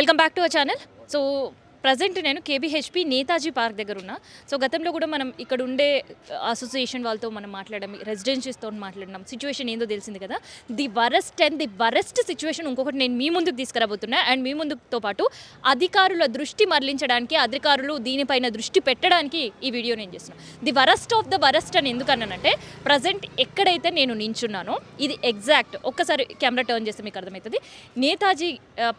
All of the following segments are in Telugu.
Welcome back to our channel. So present నేను కేబీహెచ్పి నేతాజీ పార్క్ దగ్గర ఉన్నా. సో గతంలో కూడా మనం ఇక్కడ ఉండే అసోసియేషన్ వాళ్ళతో మనం మాట్లాడడం, రెసిడెన్షియస్తో మాట్లాడినాం. సిచ్యువేషన్ ఏందో తెలిసింది కదా. ది వరస్ట్ సిచ్యువేషన్ ఇంకొకటి నేను మీ ముందుకు తీసుకురాబోతున్నా. అండ్ మీ ముందుతో పాటు అధికారుల దృష్టి మరలించడానికి, అధికారులు దీనిపైన దృష్టి పెట్టడానికి ఈ వీడియో నేను చేస్తున్నాను. The worst of the worst అని ఎందుకన్నానంటే, ప్రజెంట్ ఎక్కడైతే నేను నించున్నానో ఇది ఎగ్జాక్ట్ ఒక్కసారి కెమెరా టర్న్ చేస్తే మీకు అర్థమవుతుంది. నేతాజీ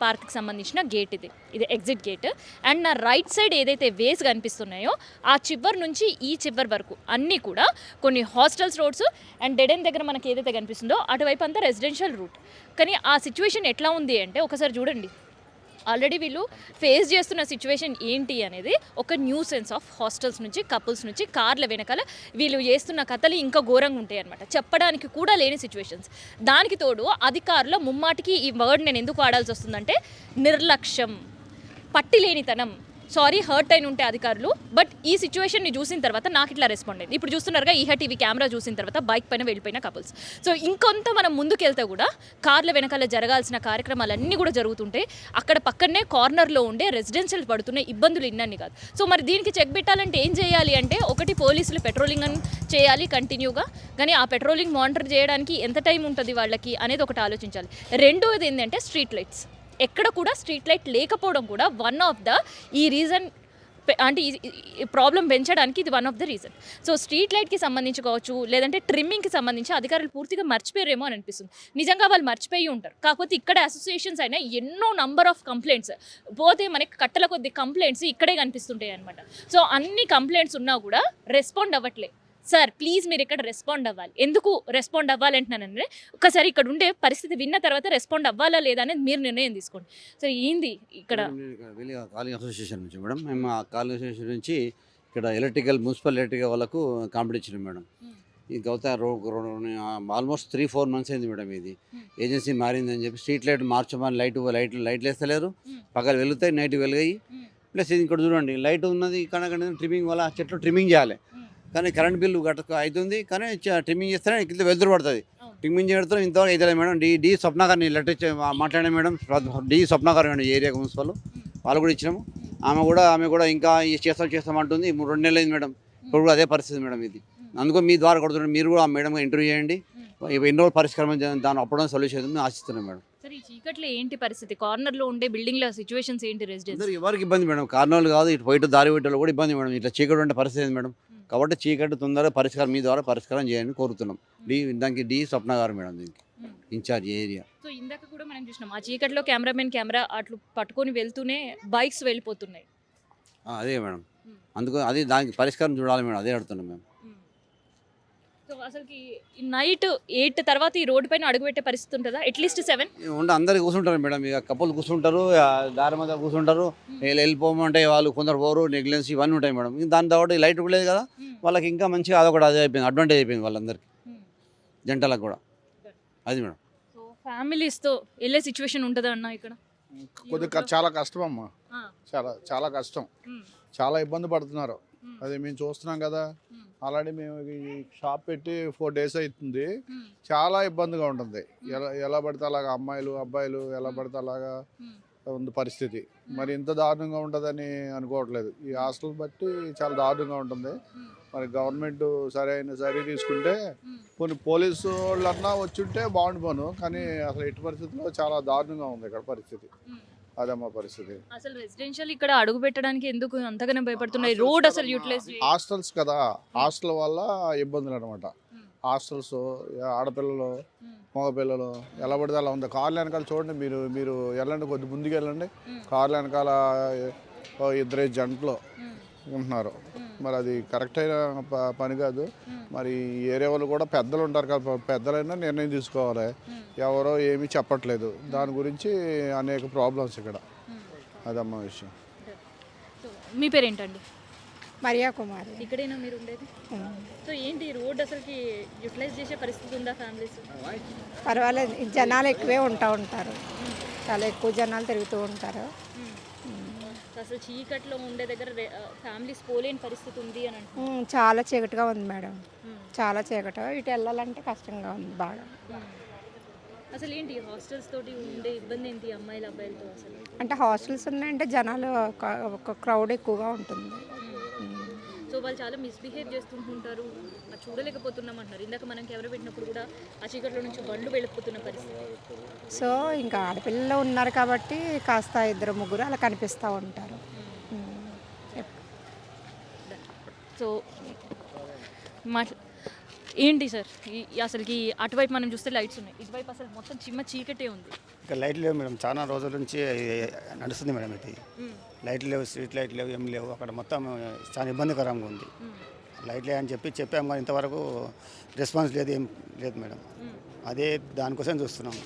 పార్క్కి సంబంధించిన గేట్ ఇది ఎగ్జిట్ గేట్. అండ్ నా రైట్ సైడ్ ఏదైతే వేస్ కనిపిస్తున్నాయో ఆ చివరి నుంచి ఈ చివరి వరకు అన్నీ కూడా కొన్ని hostels roads and dead end దగ్గర మనకి ఏదైతే కనిపిస్తుందో అటువైపు అంతా రెసిడెన్షియల్ రూట్. కానీ ఆ సిచ్యువేషన్ ఎట్లా ఉంది అంటే ఒకసారి చూడండి. ఆల్రెడీ వీళ్ళు ఫేస్ చేస్తున్న సిచ్యువేషన్ ఏంటి అనేది ఒక న్యూ సెన్స్ ఆఫ్ హాస్టల్స్ నుంచి, కపుల్స్ నుంచి, కార్ల వెనకాల వీళ్ళు చేస్తున్న కథలు ఇంకా ఘోరంగా ఉంటాయి అనమాట. చెప్పడానికి కూడా లేని సిచ్యువేషన్స్. దానికి తోడు అధికారుల ముమ్మాటికి ఈ వర్డ్ నేను ఎందుకు వాడాల్సి వస్తుందంటే నిర్లక్ష్యం, పట్టిలేనితనం. సారీ హర్ట్ అయిన ఉంటే అధికారులు, బట్ ఈ సిచ్యువేషన్ని చూసిన తర్వాత నాకు ఇట్లా రెస్పాండ్ అయింది. ఇప్పుడు చూస్తున్నారుగా ఈహ టీవీ కెమెరా చూసిన తర్వాత బైక్ పైన వెళ్ళిపోయిన కపుల్స్. సో ఇంకొంత మనం ముందుకెళ్తే కూడా కార్ల వెనకాల జరగాల్సిన కార్యక్రమాలన్నీ కూడా జరుగుతుంటే అక్కడ పక్కనే కార్నర్లో ఉండే రెసిడెన్షియల్ పడుతున్న ఇబ్బందులు ఇన్నన్ని కాదు. సో మరి దీనికి చెక్ పెట్టాలంటే ఏం చేయాలి అంటే, ఒకటి పోలీసులు పెట్రోలింగ్ అని చేయాలి కంటిన్యూగా. కానీ ఆ పెట్రోలింగ్ మానిటర్ చేయడానికి ఎంత టైం ఉంటుంది వాళ్ళకి అనేది ఒకటి ఆలోచించాలి. రెండోది ఏంటంటే స్ట్రీట్ లైట్స్. ఎక్కడ కూడా స్ట్రీట్ లైట్ లేకపోవడం కూడా వన్ ఆఫ్ ద ఈ రీజన్, అంటే ఈ ప్రాబ్లం పెంచడానికి ఇది one of the reason. So street లైట్కి సంబంధించి కావచ్చు, లేదంటే ట్రిమ్మింగ్కి సంబంధించి అధికారులు పూర్తిగా మర్చిపోయారేమో అని అనిపిస్తుంది. నిజంగా వాళ్ళు మర్చిపోయి ఉంటారు. కాకపోతే ఇక్కడ అసోసియేషన్స్ అయినా ఎన్నో నంబర్ ఆఫ్ కంప్లైంట్స్ పోతే మనకి కట్టల కొద్ది కంప్లైంట్స్ ఇక్కడే కనిపిస్తుంటాయి అనమాట. సో అన్ని కంప్లైంట్స్ ఉన్నా కూడా రెస్పాండ్ అవ్వట్లేదు. సార్ ప్లీజ్ మీరు ఇక్కడ రెస్పాండ్ అవ్వాలి. ఎందుకు రెస్పాండ్ అవ్వాలంటున్నానంటే, ఒకసారి ఇక్కడ ఉండే పరిస్థితి విన్న తర్వాత రెస్పాండ్ అవ్వాలా లేదా అనేది మీరు నిర్ణయం తీసుకోండి. సో ఏంది ఇక్కడ కాలింగ్ అసోసియేషన్ నుంచి మేడం, మేము ఆ కాలింగ్ అసోసియేషన్ నుంచి ఇక్కడ మున్సిపల్ ఎలక్ట్రికల్ వాళ్ళకు కాంపిటీషన్ మేడం. ఈ ఆల్మోస్ట్ 3-4 months అయింది మేడం. ఇది ఏజెన్సీ మారిందని చెప్పి స్ట్రీట్ లైట్ మార్చమని లైట్లు వేస్తలేరు. పగలు వెలుగుతాయి, నైట్ వెలుగాయి. ప్లస్ ఇది ఇక్కడ చూడండి, లైట్ ఉన్నది కనుక ట్రిమ్మింగ్ వల్ల చెట్లు ట్రిమ్మింగ్ చేయాలి. కానీ కరెంట్ బిల్లు అవుతుంది, కానీ ట్రిమ్మింగ్ చేస్తేనే కింద వెళ్తురు పడుతుంది. ట్రిమ్మింగ్ చేయడంతో ఇంతవరకు అయితే మేడం. డి స్వప్న గారిని లెటర్ ఇచ్చి మాట్లాడాను మేడం. డి స్వప్న గారు మేడం, ఏరియా మున్సిపల్ వాళ్ళు కూడా ఇచ్చినాము. ఆమె కూడా ఇంకా చేస్తామంటుంది. 2 నెలలు అయింది మేడం. ఇప్పుడు కూడా అదే పరిస్థితి మేడం. ఇది అందుకో మీ ద్వారా కొడుతున్నాం. మీరు కూడా ఆ మేడం ఇంటర్వ్యూ చేయండి. ఎన్ని రోజులు పరిష్కారం దాని అప్పుడు సొల్యూషన్ అవుతుంది ఆశిస్తున్నాం మేడం. సరే, ఈ చీకట్లో ఏంటి పరిస్థితి? కార్నర్లో ఉండే బిల్డింగ్ల సిచ్యువేషన్స్ ఏంటి? రెసిడెన్స్ ఎవరికి ఇబ్బంది మేడం? కార్నర్లు కాదు, ఇటు పోయిట దారి పోయేటోళ్ళు కూడా ఇబ్బంది మేడం. ఇట్లా చీకటి ఉండే పరిస్థితి మేడం. కాబట్టి చీకటి తొందరగా పరిష్కారం మీ ద్వారా పరిష్కారం చేయాలని కోరుతున్నాం. దానికి డి స్వప్న గారు మేడం, దీనికి ఇన్ఛార్జ్ ఏరియా. సో ఇందాక కూడా మనం చూసినాం, ఆ చీకట్లో కెమెరా అట్లు పట్టుకొని వెళ్తూనే బైక్స్ వెళ్ళిపోతున్నాయి. అదే మేడం, అందుకు అది దానికి పరిష్కారం చూడాలి మేడం. అదే అడుగుతున్నాం మేము. సో అసలుకి నైట్ 8 తర్వాత ఈ రోడ్డు పైన అడుగుపెట్టే పరిస్థితి ఉంటుందా? అట్లీస్ట్ 7 అందరు కూర్చుంటారు మేడం. ఇక కప్పులు కూర్చుంటారు, దారి మధ్య కూర్చుంటారు. వెళ్ళిపోమంటే వాళ్ళు కొందరు పోరు, నెగ్లెన్స్ ఇవన్నీ ఉంటాయి మేడం. దాని తర్వాత లైట్ లేదు కదా, వాళ్ళకి ఇంకా మంచిగా అదొకటి అదే అయిపోయింది, అడ్వాంటేజ్ అయిపోయింది వాళ్ళందరికీ, జంటలకు కూడా. అది మేడం. సో ఫ్యామిలీస్తో వెళ్ళే సిచ్యువేషన్ ఉంటుందా అన్న ఇక్కడ? కొద్దిగా చాలా కష్టం అమ్మా, చాలా కష్టం, చాలా ఇబ్బంది పడుతున్నారు. అది మేము చూస్తున్నాం కదా. ఆల్రెడీ మేము ఈ షాప్ పెట్టి 4 days అవుతుంది. చాలా ఇబ్బందిగా ఉంటుంది. ఎలా పడితే అలాగా అమ్మాయిలు అబ్బాయిలు ఎలా పడితే అలాగా ఉంది పరిస్థితి. మరి ఇంత దారుణంగా ఉంటుందని అనుకోవట్లేదు. ఈ హాస్టల్ బట్టి చాలా దారుణంగా ఉంటుంది. మరి గవర్నమెంట్ సరి తీసుకుంటే కొన్ని పోలీసు వాళ్ళన్నా వచ్చుంటే బాగుండిపోను. కానీ అసలు ఎట్టి పరిస్థితుల్లో చాలా దారుణంగా ఉంది ఇక్కడ పరిస్థితి. అదమ్మా పరిస్థితి. అసలు రెసిడెన్షియల్ ఇక్కడ అడుగు పెట్టడానికి ఎందుకు అంతగానే భయపడుతున్నాయి? రోడ్ అసలు యూటిలైజ్ హాస్టల్స్ కదా, హాస్టల్ వల్ల ఇబ్బందులు అనమాట. హాస్టల్స్, ఆడపిల్లలు మగపిల్లలు ఎలా పడితే అలా ఉంది. కార్ల వెనకాల చూడండి, మీరు వెళ్ళండి, కొద్ది ముందుకు వెళ్ళండి. కార్ల వెనకాల 2 జంటలు ఉంటున్నారు. మరి అది కరెక్ట్ అయిన పని కాదు. మరి ఏరియా వాళ్ళు కూడా పెద్దలు ఉంటారు కదా, పెద్దలైనా నిర్ణయం తీసుకోవాలి. ఎవరో ఏమీ చెప్పట్లేదు. దాని గురించి అనేక ప్రాబ్లమ్స్ ఇక్కడ. అదమ్మా విషయం. మీ పేరేంటండి? మరియా కుమారి. ఇక్కడేనా మీరు ఉండేది? సో ఏంటి రోడ్ అసలుకి యూటిలైజ్ చేసే పరిస్థితి ఉందా? ఫ్యామిలీస్ పర్వాలేదు, జనాలు ఎక్కువే ఉంటారు. చాలా ఎక్కువ జనాలు తిరుగుతూ ఉంటారు. అసలు చీకట్లో ఉండే దగ్గర ఫ్యామిలీస్ పోలేని పరిస్థితి ఉంది అని అంటే చాలా చీకటిగా ఉంది మేడం. చాలా చీకటి, ఇటు వెళ్ళాలంటే కష్టంగా ఉంది బాగా. అసలు ఏంటి హాస్టల్స్ తోటి ఉండే ఇబ్బంది ఏంటి అమ్మాయిల అబ్బాయిలతో అసలు? అంటే హాస్టల్స్ ఉన్నాయంటే జనాలు ఒక క్రౌడ్ ఎక్కువగా ఉంటుంది. సో వాళ్ళు చాలా మిస్బిహేవ్ చేస్తుంటుంటారు, అది చూడలేకపోతున్నాం అంటున్నారు. ఇందాక మనం కెమెరా పెట్టినప్పుడు కూడా ఆ చీకట్లో నుంచి బండ్లు వెళ్ళిపోతున్న పరిస్థితి. సో ఇంకా ఆడపిల్లలు ఉన్నారు కాబట్టి కాస్త ఇద్దరు ముగ్గురు అలా కనిపిస్తూ ఉంటారు. సో ఏంటి సార్ అసలుకి అటువైపు మనం చూస్తే లైట్స్ ఉన్నాయి, ఇటువైపు అసలు మొత్తం చీకటే ఉంది. ఇక్కడ లైట్లు లేవు మేడం, చాలా రోజుల నుంచి నడుస్తుంది మేడం. ఇది లైట్లు లేవు, స్ట్రీట్ లైట్లు లేవు, ఏం లేవు. అక్కడ మొత్తం చాలా ఇబ్బందికరంగా ఉంది. లైట్లే అని చెప్పాము కానీ ఇంతవరకు రెస్పాన్స్ లేదు, ఏం లేదు మేడం. అదే దానికోసం చూస్తున్నాం.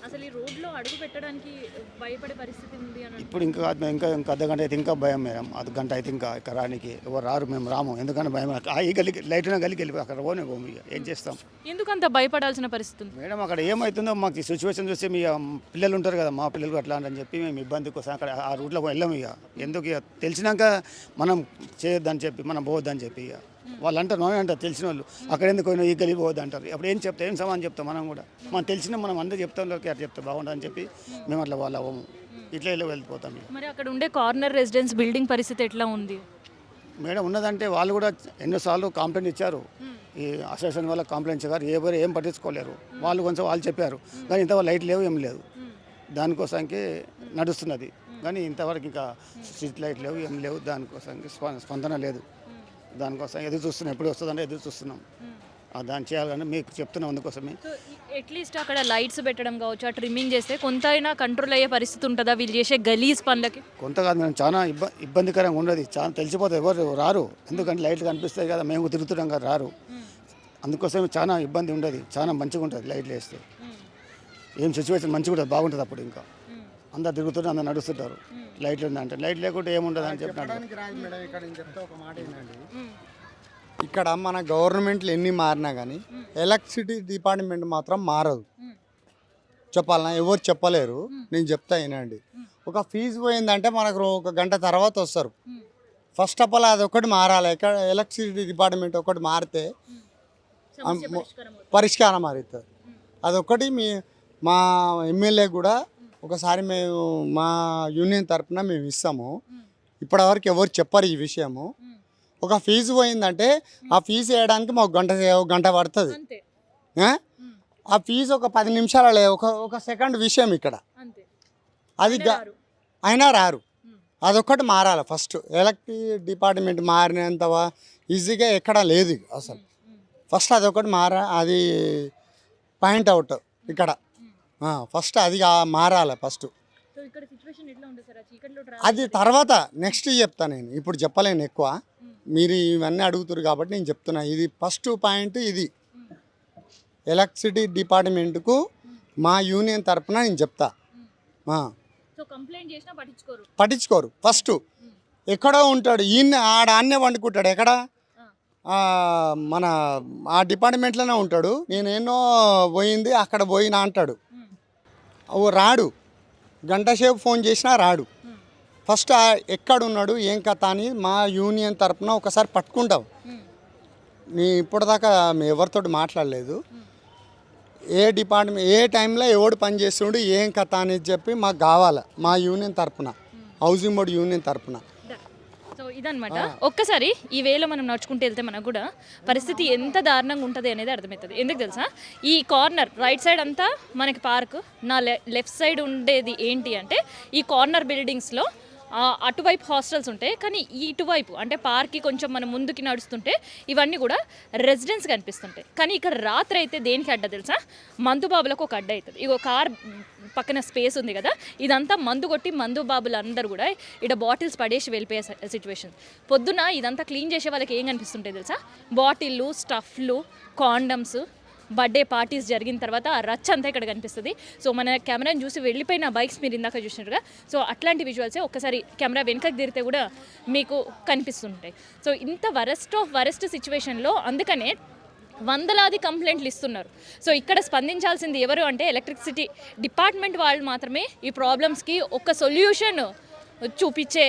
అసలు ఈ రోడ్లో అడుగు పెట్టడానికి భయపడే పరిస్థితి ఉంది అని ఇప్పుడు ఇంకా అర్ధ గంట అయితే ఇంకా భయం మేడం. అది గంట అయితే ఇంకా ఇక్కడ రానికి ఎవరు రారు, మేము రాము. ఎందుకంటే భయం. ఈ గల్లికి లైట్ ఉన్న గల్లికి వెళ్ళి అక్కడ పోము. ఏం చేస్తాం? ఎందుకంత భయపడాల్సిన పరిస్థితి ఉంది మేడం? అక్కడ ఏమవుతుందో మాకు ఈ సిచ్యువేషన్ చూస్తే మీ పిల్లలు ఉంటారు కదా, మా పిల్లలు అట్లా అని చెప్పి మేము ఇబ్బంది కోసం అక్కడ ఆ రూట్లో వెళ్ళాము. ఇక ఎందుకు ఇక తెలిసినాక మనం చేయొద్దని చెప్పి, మనం పోవద్దని చెప్పి ఇక వాళ్ళు అంటారు, నోనే అంటారు తెలిసిన వాళ్ళు. అక్కడ ఎందుకు పోయినా ఈ గలి పోవద్దు అంటారు. అప్పుడు ఏం చెప్తాం, ఏం సమానం చెప్తాం మనం కూడా. మనం తెలిసిన మనం అందరూ చెప్తాం, అట్లా చెప్తే బాగుంటుందని చెప్పి మేము అట్లా వాళ్ళు అవ్వము, ఇట్లా వెళ్ళిపోతాం. మరి అక్కడ ఉండే కార్నర్ రెసిడెన్స్ బిల్డింగ్ పరిస్థితి ఎట్లా ఉంది మేడం? ఉన్నదంటే వాళ్ళు కూడా ఎన్నోసార్లు కంప్లైంట్ ఇచ్చారు, ఈ అసోసియేషన్ వల్ల కంప్లైంట్ ఇచ్చారు. ఎవరు ఏం పట్టించుకోలేరు. వాళ్ళు కొంచెం వాళ్ళు చెప్పారు కానీ ఇంతవరకు లైట్ లేవు, ఏం లేదు. దానికోసానికి నడుస్తున్నది కానీ ఇంతవరకు ఇంకా స్ట్రీట్ లైట్ లేవు, ఏం లేవు. దానికోసానికి స్పందన లేదు. దానికోసం ఎదురు చూస్తున్నాం, ఎప్పుడు వస్తుందంటే ఎదురు చూస్తున్నాం. దాన్ని చేయాలని మీకు చెప్తున్నాం. అందుకోసమే అట్లీస్ట్ అక్కడ లైట్స్ పెట్టడం కావచ్చు, ఆ ట్రిమ్మింగ్ చేస్తే కొంత అయినా కంట్రోల్ అయ్యే పరిస్థితి ఉంటుందా వీళ్ళు చేసే గలీజ్ పనులకి? కొంత కాదు మేము, చాలా ఇబ్బందికరంగా ఉండదు. చాలా తెలిసిపోతుంది, ఎవరు రారు. ఎందుకంటే లైట్లు కనిపిస్తాయి కదా, మేము తిరుగుతున్నాం కదా, రారు. అందుకోసమే చాలా ఇబ్బంది ఉండదు, చాలా మంచిగా ఉంటుంది లైట్లు వేస్తే. ఏం సిచ్యువేషన్ మంచిగా ఉంటుంది, బాగుంటుంది. అప్పుడు ఇంకా అందరు తిరుగుతుంటే అందరు నడుస్తుంటారు. లైట్లు ఉందంటే లైట్ లేకుంటే ఏముండదు అని చెప్పినాడు. ఇక్కడ మన గవర్నమెంట్లు ఎన్ని మారినా కానీ ఎలక్ట్రిసిటీ డిపార్ట్మెంట్ మాత్రం మారదు. చెప్పాలన్నా ఎవరు చెప్పలేరు, నేను చెప్తా వినండి. ఒక ఫీజు పోయిందంటే మనకు ఒక గంట తర్వాత వస్తారు. ఫస్ట్ ఆఫ్ ఆల్ అది ఒకటి మారాలి. ఇక్కడ ఎలక్ట్రిసిటీ డిపార్ట్మెంట్ ఒకటి మారితే పరిష్కారం మారుతుంది. అదొకటి మా ఎమ్మెల్యే కూడా ఒకసారి మేము మా యూనియన్ తరఫున మేము ఇస్తాము. ఇప్పటివరకు ఎవరు చెప్పరు ఈ విషయము. ఒక ఫీజు పోయిందంటే ఆ ఫీజు వేయడానికి మాకు గంట పడుతుంది. ఆ ఫీజు ఒక 10 నిమిషాలు ఒక సెకండ్ విషయం ఇక్కడ. అది అయినా రారు. అదొక్కటి మారాలి ఫస్ట్. ఎలక్ట్రిక్ డిపార్ట్మెంట్ మారినంత ఈజీగా ఎక్కడ లేదు అసలు. ఫస్ట్ అదొకటి అది పాయింట్ అవుట్ ఇక్కడ. ఫస్ట్ అది మారాలి ఫస్ట్. అది తర్వాత నెక్స్ట్ చెప్తా నేను, ఇప్పుడు చెప్పలేను ఎక్కువ. మీరు ఇవన్నీ అడుగుతారు కాబట్టి నేను చెప్తున్నా. ఇది ఫస్ట్ పాయింట్. ఇది ఎలక్ట్రిసిటీ డిపార్ట్మెంట్కు మా యూనియన్ తరఫున నేను చెప్తా. పట్టించుకోరు. ఫస్ట్ ఎక్కడో ఉంటాడు, ఆడనే వండుకుంటాడు. ఎక్కడ మన ఆ డిపార్ట్మెంట్లోనే ఉంటాడు. నేనేనో పోయింది అక్కడ పోయినా అంటాడు. రాడు, గంట సేపు ఫోన్ చేసినా రాడు. ఫస్ట్ ఎక్కడున్నాడు ఏం కథ అని మా యూనియన్ తరఫున ఒకసారి పట్టుకుంటాం. నేను ఇప్పటిదాకా ఎవరితో మాట్లాడలేదు. ఏ డిపార్ట్మెంట్ ఏ టైంలో ఎవడు పని చేస్తుండు ఏం కథ అని చెప్పి మాకు కావాలి మా యూనియన్ తరఫున, హౌసింగ్ బోర్డు యూనియన్ తరఫున. సో ఇదనమాట. ఒక్కసారి ఈ వేలో మనం నడుచుకుంటూ వెళ్తే మనకు కూడా పరిస్థితి ఎంత దారుణంగా ఉంటుంది అనేది అర్థమవుతుంది. ఎందుకు తెలుసా, ఈ కార్నర్ రైట్ సైడ్ అంతా మనకి పార్క్, నా లెఫ్ట్ సైడ్ ఉండేది ఏంటి అంటే ఈ కార్నర్ బిల్డింగ్స్లో అటువైపు హాస్టల్స్ ఉంటాయి. కానీ ఇటువైపు అంటే పార్క్కి కొంచెం మనం ముందుకి నడుస్తుంటే ఇవన్నీ కూడా రెసిడెన్స్ కనిపిస్తుంటాయి. కానీ ఇక్కడ రాత్రి అయితే దేనికి అడ్డ తెలుసా, మందుబాబులకు ఒక అడ్డ అవుతుంది. ఇగో కార్ పక్కన స్పేస్ ఉంది కదా, ఇదంతా మందు కొట్టి మందుబాబులు అందరూ కూడా ఇక్కడ బాటిల్స్ పడేసి వెళ్ళిపోయే సిచ్యువేషన్. పొద్దున ఇదంతా క్లీన్ చేసే వాళ్ళకి ఏం కనిపిస్తుంటాయి తెలుసా, బాటిళ్ళు, స్టఫ్లు, కాండమ్స్. బర్త్డే పార్టీస్ జరిగిన తర్వాత ఆ రచ్చ అంతా ఇక్కడ కనిపిస్తుంది. సో మన కెమెరాని చూసి వెళ్ళిపోయిన బైక్స్ మీరు ఇందాక చూసినట్టుగా, సో అట్లాంటి విజువల్సే ఒక్కసారి కెమెరా వెనకకి తిరిగితే కూడా మీకు కనిపిస్తుంటాయి. సో ఇంత వరస్ట్ ఆఫ్ వరస్ట్ సిచ్యువేషన్లో అందుకనే వందలాది కంప్లైంట్లు ఇస్తున్నారు. సో ఇక్కడ స్పందించాల్సింది ఎవరు అంటే ఎలక్ట్రిసిటీ డిపార్ట్మెంట్ వాళ్ళు మాత్రమే ఈ ప్రాబ్లమ్స్కి ఒక సొల్యూషన్ చూపించే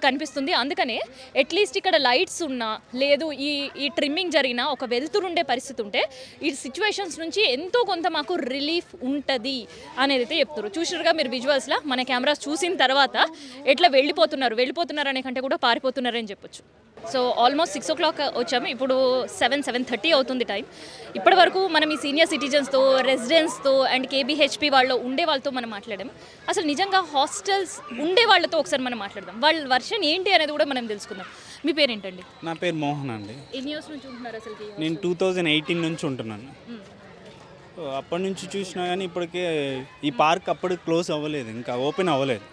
కనిపిస్తుంది. అందుకనే అట్లీస్ట్ ఇక్కడ లైట్స్ ఉన్నా లేదు ఈ ట్రిమ్మింగ్ జరిగినా ఒక వెళ్తురుండే పరిస్థితి ఉంటే ఈ సిచ్యువేషన్స్ నుంచి ఎంతో కొంత మాకు రిలీఫ్ ఉంటుంది అనేది అయితే చెప్తారు. చూసిరుగా మీరు విజువల్స్లో మన కెమెరాస్ చూసిన తర్వాత ఎట్లా వెళ్ళిపోతున్నారు అనే కంటే కూడా పారిపోతున్నారని చెప్పొచ్చు. సో ఆల్మోస్ట్ 6 o'clock వచ్చాము, ఇప్పుడు 7:30 అవుతుంది టైం. ఇప్పటి వరకు మనం ఈ సీనియర్ సిటిజన్స్తో, రెసిడెంట్స్తో అండ్ కేబీహెచ్పీ ఉండే వాళ్ళతో మనం మాట్లాడాం. అసలు నిజంగా హాస్టల్స్ ఉండే వాళ్ళతో ఒకసారి మనం మాట్లాడదాం, వాళ్ళ వర్షన్ ఏంటి అనేది కూడా మనం తెలుసుకుందాం. మీ పేరేంటండి? నా పేరు మోహన్ అండి. ఎన్ని ఇయర్స్ నుంచి ఉంటున్నారు అసలు? నేను 2018 నుంచి ఉంటున్నాను. సో అప్పటి నుంచి చూసినా కానీ ఇప్పటికే ఈ పార్క్ అప్పుడు క్లోజ్ అవ్వలేదు, ఇంకా ఓపెన్ అవ్వలేదు.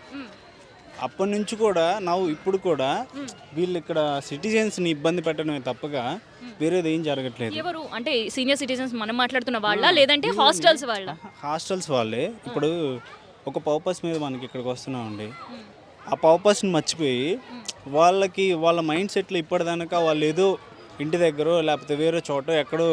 అప్పటి నుంచి కూడా ఇప్పుడు కూడా వీళ్ళు ఇక్కడ సిటిజన్స్ని ఇబ్బంది పెట్టడమే తప్పగా వేరేది ఏం జరగట్లేదు. ఎవరు అంటే సీనియర్ సిటిజన్స్ మనం మాట్లాడుతున్న వాళ్ళ లేదంటే హాస్టల్స్ వాళ్ళ? హాస్టల్స్ వాళ్ళే. ఇప్పుడు ఒక పర్పస్ మీద మనకి ఇక్కడికి వస్తున్నామండి, ఆ పర్పస్ని మర్చిపోయి వాళ్ళ మైండ్ సెట్లో ఇప్పటిదాకా వాళ్ళు ఏదో ఇంటి దగ్గర లేకపోతే వేరే చోట ఎక్కడో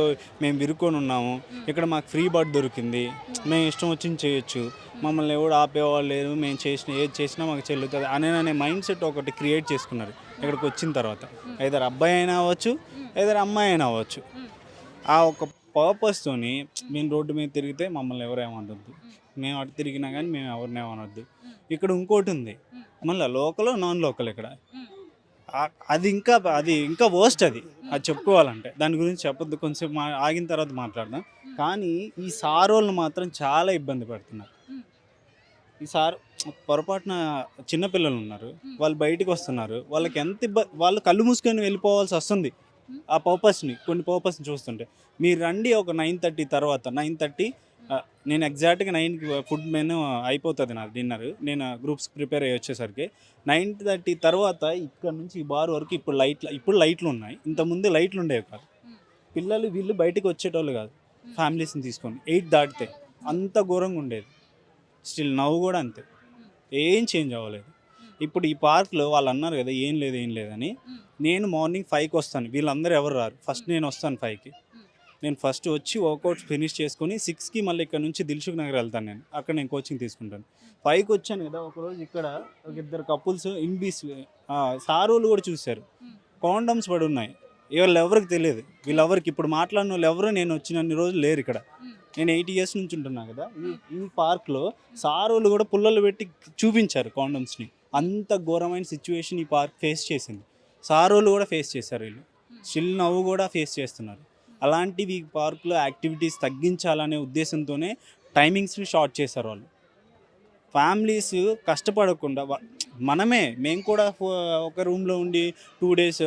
మేము విరుక్కొని ఉన్నాము, ఇక్కడ మాకు ఫ్రీ బర్డ్ దొరికింది, మేము ఇష్టం వచ్చింది చేయొచ్చు, మమ్మల్ని ఎవడు ఆపేవాళ్ళు లేరు, మేము ఏది చేసినా మాకు చెల్లుతుంది అనే మైండ్ సెట్ ఒకటి క్రియేట్ చేసుకున్నారు ఇక్కడికి వచ్చిన తర్వాత. ఐదర్ అబ్బాయి అయినా అవ్వచ్చు, ఐదర్ అమ్మాయి అయినా అవ్వచ్చు. ఆ ఒక పర్పస్తోని మేము రోడ్డు మీద తిరిగితే మమ్మల్ని ఎవరేమనొద్దు, మేము అటు తిరిగినా కానీ మేము ఎవరినేమనొద్దు. ఇక్కడ ఇంకోటి ఉంది మళ్ళీ లోకల్ నాన్ లోకల్. ఇక్కడ అది ఇంకా వర్స్ట్. అది చెప్పుకోవాలంటే దాని గురించి చెప్పొద్దు, కొంచెం ఆగిన తర్వాత మాట్లాడదాం. కానీ ఈ సారోళ్ళు మాత్రం చాలా ఇబ్బంది పడుతున్నారు. ఈ పొరపాటున చిన్నపిల్లలు ఉన్నారు, వాళ్ళు బయటికి వస్తున్నారు, వాళ్ళకి ఎంత వాళ్ళు కళ్ళు మూసుకొని వెళ్ళిపోవాల్సి వస్తుంది ఆ కొన్ని పర్పస్ని చూస్తుంటే. మీరు రండి ఒక 9:30 తర్వాత. 9:30 నేను ఎగ్జాక్ట్గా 9కి ఫుడ్ మెనూ అయిపోతుంది నా డిన్నర్, నేను గ్రూప్స్ ప్రిపేర్ అయ్యి వచ్చేసరికి 9:30 తర్వాత ఇక్కడ నుంచి ఈ బార్ వరకు ఇప్పుడు లైట్లు ఉన్నాయి, ఇంతకుముందు లైట్లు ఉండేవి కాదు. పిల్లలు వీళ్ళు బయటికి వచ్చేటోళ్ళు కాదు ఫ్యామిలీస్ని తీసుకొని. 8 దాటితే అంత ఘోరంగా ఉండేది. స్టిల్ నవ్వు కూడా అంతే, ఏం చేంజ్ అవ్వలేదు. ఇప్పుడు ఈ పార్క్లో వాళ్ళు అన్నారు కదా ఏం లేదని. నేను మార్నింగ్ 5కి వస్తాను, వీళ్ళందరూ ఎవరు రారు. ఫస్ట్ నేను వస్తాను 5కి. నేను ఫస్ట్ వచ్చి వర్కౌట్స్ ఫినిష్ చేసుకొని 6కి మళ్ళీ ఇక్కడ నుంచి దిల్సుఖ్ నగర్ వెళ్తాను. నేను అక్కడ నేను కోచింగ్ తీసుకుంటాను. 5కి వచ్చాను కదా, ఒకరోజు ఇక్కడ ఒక 2 కపుల్స్ ఇన్బీస్ సారోళ్ళు కూడా చూశారు, కాండమ్స్ పడి ఉన్నాయి. ఎవరికి తెలియదు, వీళ్ళెవరికి ఇప్పుడు మాట్లాడిన వాళ్ళు ఎవరు నేను వచ్చినన్ని రోజులు లేరు ఇక్కడ. నేను 8 years నుంచి ఉంటున్నా కదా. ఈ పార్క్లో సారోళ్ళు కూడా పుల్లలు పెట్టి చూపించారు కాండమ్స్ని. అంత ఘోరమైన సిచ్యువేషన్ ఈ పార్క్ ఫేస్ చేసింది. సారోళ్ళు కూడా ఫేస్ చేశారు, వీళ్ళు స్టిల్ నవ్వు కూడా ఫేస్ చేస్తున్నారు. అలాంటివి ఈ పార్కులో యాక్టివిటీస్ తగ్గించాలనే ఉద్దేశంతోనే టైమింగ్స్ని షార్ట్ చేశారు వాళ్ళు. ఫ్యామిలీస్ కష్టపడకుండా మేము కూడా ఒక రూమ్లో ఉండి 2 days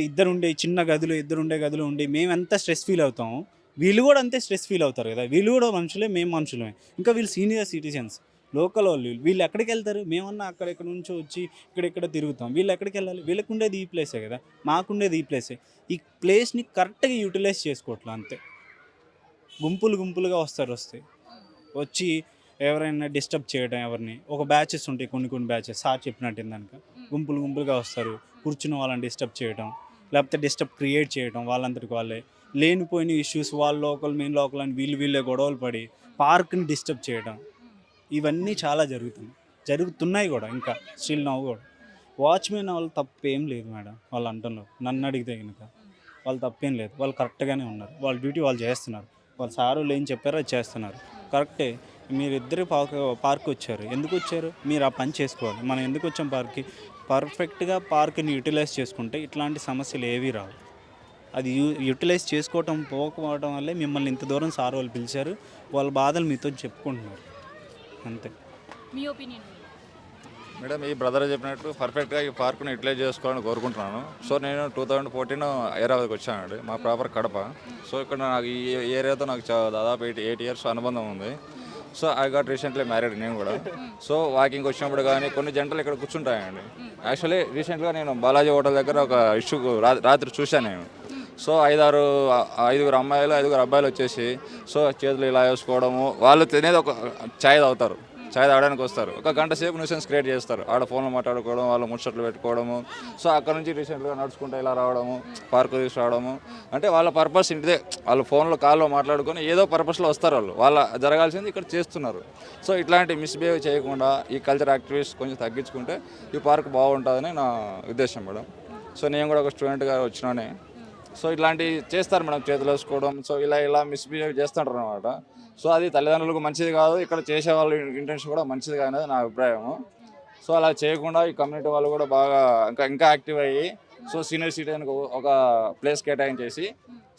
ఇద్దరు ఉండే గదిలో ఉండి మేము ఎంత స్ట్రెస్ ఫీల్ అవుతాము, వీళ్ళు కూడా అంతే స్ట్రెస్ ఫీల్ అవుతారు కదా. వీళ్ళు కూడా మనుషులే, మేము మనుషులమే. ఇంకా వీళ్ళు సీనియర్ సిటిజన్స్, లోకల్ వీళ్ళు ఎక్కడికి వెళ్తారు? మేమన్నా అక్కడెక్కడ నుంచో వచ్చి ఇక్కడెక్కడ తిరుగుతాం, వీళ్ళు ఎక్కడికి వెళ్ళాలి? వీళ్ళకు ఉండేది ఈ ప్లేసే కదా, మాకుండేది ఈ ప్లేసే. ఈ ప్లేస్ని కరెక్ట్గా యూటిలైజ్ చేసుకోవట్లే, అంతే. గుంపులుగా వచ్చి ఎవరైనా డిస్టర్బ్ చేయడం, ఎవరిని ఒక బ్యాచెస్ ఉంటాయి, కొన్ని బ్యాచెస్ సార్ చెప్పినట్టు ఇందాక గుంపులుగా వస్తారు, కూర్చున్న వాళ్ళని డిస్టర్బ్ చేయడం, లేకపోతే డిస్టర్బ్ క్రియేట్ చేయడం. వాళ్ళందరికీ వాళ్ళే లేనిపోయిన ఇష్యూస్, వాళ్ళ లోకల్ మెయిన్ లోకల్ అని వీళ్ళే గొడవలు పడి పార్క్ని డిస్టర్బ్ చేయడం, ఇవన్నీ చాలా జరుగుతున్నాయి కూడా. ఇంకా స్టిల్ నవ్వు కూడా వాచ్మెన్ వాళ్ళు తప్పేం లేదు మేడం, వాళ్ళు అంటున్నారు. నన్ను అడిగితే కనుక వాళ్ళు తప్పేం లేదు, వాళ్ళు కరెక్ట్గానే ఉన్నారు, వాళ్ళ డ్యూటీ వాళ్ళు చేస్తున్నారు. వాళ్ళ సారు ఏం చెప్పారో అది చేస్తున్నారు, కరెక్టే. మీరిద్దరు పార్క్ వచ్చారు, ఎందుకు వచ్చారు? మీరు ఆ పని చేసుకోవాలి. మనం ఎందుకు వచ్చాం పార్క్కి? పర్ఫెక్ట్గా పార్క్ని యూటిలైజ్ చేసుకుంటే ఇట్లాంటి సమస్యలు ఏవీ రావు. అది యూటిలైజ్ పోకపోవడం వల్లే మిమ్మల్ని ఇంత దూరం సార్ వాళ్ళు పిలిచారు, వాళ్ళ బాధలు మీతో చెప్పుకుంటున్నారు, అంతే. మీ ఒపీనియన్ మేడం? ఈ బ్రదర్ చెప్పినట్టు పర్ఫెక్ట్గా ఈ పార్క్ను యూటిలైజ్ చేసుకోవాలని కోరుకుంటున్నాను. సో నేను 2014 హైదరాబాద్కి వచ్చానండి, మా ప్రాపర్ కడప. సో ఇక్కడ నాకు ఈ ఏరియాతో నాకు దాదాపు 8 years అనుబంధం ఉంది. So I got recently married నేను కూడా. సో వాకింగ్ వచ్చినప్పుడు కానీ కొన్ని జంటలు ఇక్కడ కూర్చుంటాయండి. యాక్చువల్లీ రీసెంట్గా నేను బాలాజీ హోటల్ దగ్గర ఒక ఇష్యూ రాత్రి చూశాను నేను. సో 5 అమ్మాయిలు 5 అబ్బాయిలు వచ్చేసి సో చేతులు ఇలా వేసుకోవడము, వాళ్ళు తినేది ఒక ఛాయ్ చాయ్ తాగడానికి వస్తారు, ఒక గంట సేపు న్యూసెన్స్ క్రియేట్ చేస్తారు. ఆడ ఫోన్లో మాట్లాడుకోవడం, వాళ్ళ ముచ్చట్లు పెట్టుకోవడము. సో అక్కడ నుంచి రీసెంట్గా నడుచుకుంటూ ఇలా రావడము, పార్కు తీసి రావడము. అంటే వాళ్ళ పర్పస్ ఇంటిదే, వాళ్ళు ఫోన్లో కాల్లో మాట్లాడుకొని ఏదో పర్పస్లో వస్తారు. వాళ్ళ జరగాల్సింది ఇక్కడ చేస్తున్నారు. సో ఇట్లాంటి మిస్బిహేవ్ చేయకుండా ఈ కల్చర్ యాక్టివిటీస్ కొంచెం తగ్గించుకుంటే ఈ పార్క్ బాగుంటుందని నా ఉద్దేశం మేడం. సో నేను కూడా ఒక స్టూడెంట్గా వచ్చినానే. సో ఇట్లాంటివి చేస్తారు మేడం, చేతులు వేసుకోవడం. సో ఇలా మిస్బిహేవ్ చేస్తుంటారు అనమాట. సో అది తల్లిదండ్రులకు మంచిది కాదు, ఇక్కడ చేసే వాళ్ళ ఇంటెన్షన్ కూడా మంచిది కాదు నా అభిప్రాయము. సో అలా చేయకుండా ఈ కమ్యూనిటీ వాళ్ళు కూడా బాగా ఇంకా యాక్టివ్ అయ్యి, సో సీనియర్ సిటిజన్కి ఒక ప్లేస్ కేటాయించేసి,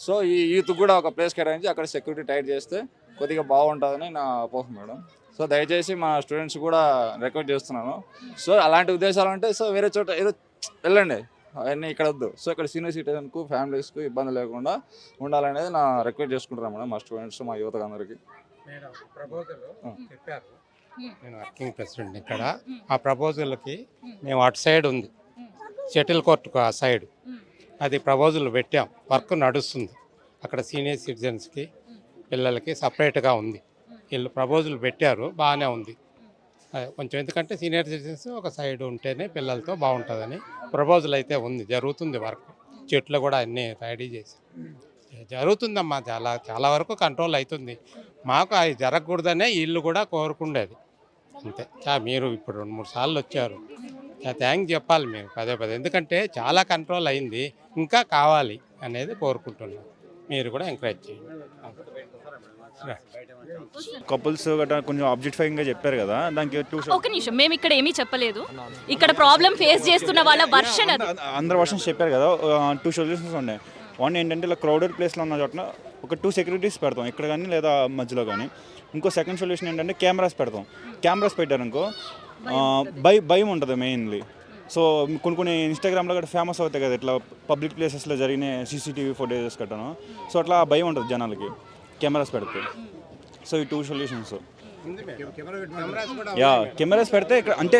సో ఈ యూత్ కూడా ఒక ప్లేస్ కేటాయించి అక్కడ సెక్యూరిటీ టైట్ చేస్తే కొద్దిగా బాగుంటుందని నా అపోహ మేడం. సో దయచేసి మా స్టూడెంట్స్ కూడా రిక్వెస్ట్ చేస్తున్నాను. సో అలాంటి ఉద్దేశాలు అంటే సో వేరే చోట ఏదో వెళ్ళండి, అవన్నీ ఇక్కడ వద్దు. సో ఇక్కడ సీనియర్ సిటిజన్కు ఫ్యామిలీస్కు ఇబ్బంది లేకుండా ఉండాలనేది నా రిక్వెస్ట్ చేసుకుంటున్నాను మేడం, మా స్టూడెంట్స్ మా యువతకు అందరికీ. నేను వర్కింగ్ ప్రెసిడెంట్ ఇక్కడ. ఆ ప్రపోజల్కి మేము అటు సైడ్ ఉంది, షటిల్ కోర్టుకు ఆ సైడ్, అది ప్రపోజల్ పెట్టాం, వర్క్ నడుస్తుంది. అక్కడ సీనియర్ సిటిజన్స్కి పిల్లలకి సపరేట్గా ఉంది. వీళ్ళు ప్రపోజల్ పెట్టారు, బాగానే ఉంది. కొంచెం ఎందుకంటే సీనియర్ సిటిజన్స్ ఒక సైడ్ ఉంటేనే పిల్లలతో బాగుంటుందని ప్రపోజల్ అయితే ఉంది, జరుగుతుంది వర్క్. చెట్లు కూడా అన్నీ రెడీ చేసి జరుగుతుందమ్మా, చాలా వరకు కంట్రోల్ అవుతుంది. మాకు అది జరగకూడదనే వీళ్ళు కూడా కోరుకుండేది అంతే. మీరు ఇప్పుడు 2-3 సార్లు వచ్చారు, థ్యాంక్స్ చెప్పాలి మేము పదే, ఎందుకంటే చాలా కంట్రోల్ అయింది, ఇంకా కావాలి అనేది కోరుకుంటున్నాం. మీరు కూడా ఎంకరేజ్ చేయండి. కపుల్స్ గట్రా కొంచెం ఆబ్జెక్టిఫైయింగ్గా చెప్పారు కదా, దానికి ఒక నిమిషం, మేము ఇక్కడ ఏమీ చెప్పలేదు. ఇక్కడ ప్రాబ్లం ఫేస్ చేస్తున్న వాళ్ళ వర్షన్ అది. అందరు వర్షన్స్ చెప్పారు కదా, 2 సొల్యూషన్స్ ఉన్నాయి. వన్ ఏంటంటే ఇలా క్రౌడెడ్ ప్లేస్లో ఉన్న చోట ఒక 2 సెక్యూరిటీస్ పెడతాం ఇక్కడ కానీ లేదా మధ్యలో కానీ. ఇంకో సెకండ్ సొల్యూషన్ ఏంటంటే కెమెరాస్ పెడతాం. కెమెరాస్ పెట్టారనుకో భయం ఉంటుంది మెయిన్లీ. సో కొన్ని ఇన్స్టాగ్రామ్లో కూడా ఫేమస్ అవుతాయి కదా ఇట్లా పబ్లిక్ ప్లేసెస్లో జరిగిన CCTV ఫుటేజెస్ కట్టాను. సో అట్లా భయం ఉంటుంది జనాలకి కెమెరాస్ పెడితే. సో ఈ 2 సొల్యూషన్స్. కెమెరాస్ పెడితే ఇక్కడ అంటే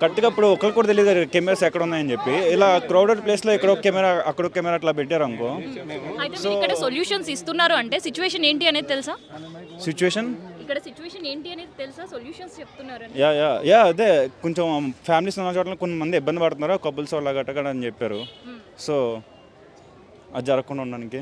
కరెక్ట్గా ఇప్పుడు ఒకరికి కూడా తెలియదు కెమెరాస్ ఎక్కడ ఉన్నాయని చెప్పి. ఇలా క్రౌడెడ్ ప్లేస్లో ఎక్కడో కెమెరా అక్కడో కెమెరా అట్లా పెట్టారు అనుకో. అయితే ఇక్కడ సొల్యూషన్స్ ఇస్తున్నారు అంటే సిచ్యువేషన్ ఏంటి అనేది తెలుసా? సిచ్యువేషన్ ఇక్కడ సిచ్యువేషన్ ఏంటి అనేది తెలుసా? సొల్యూషన్స్ చెప్తున్నారు. అదే కొంచెం ఫ్యామిలీస్ ఉన్న చోట్ల కొంతమంది ఇబ్బంది పడుతున్నారు, కపుల్స్ వాళ్ళ గట్టగా అని చెప్పారు. సో అది జరగకుండా ఉండడానికి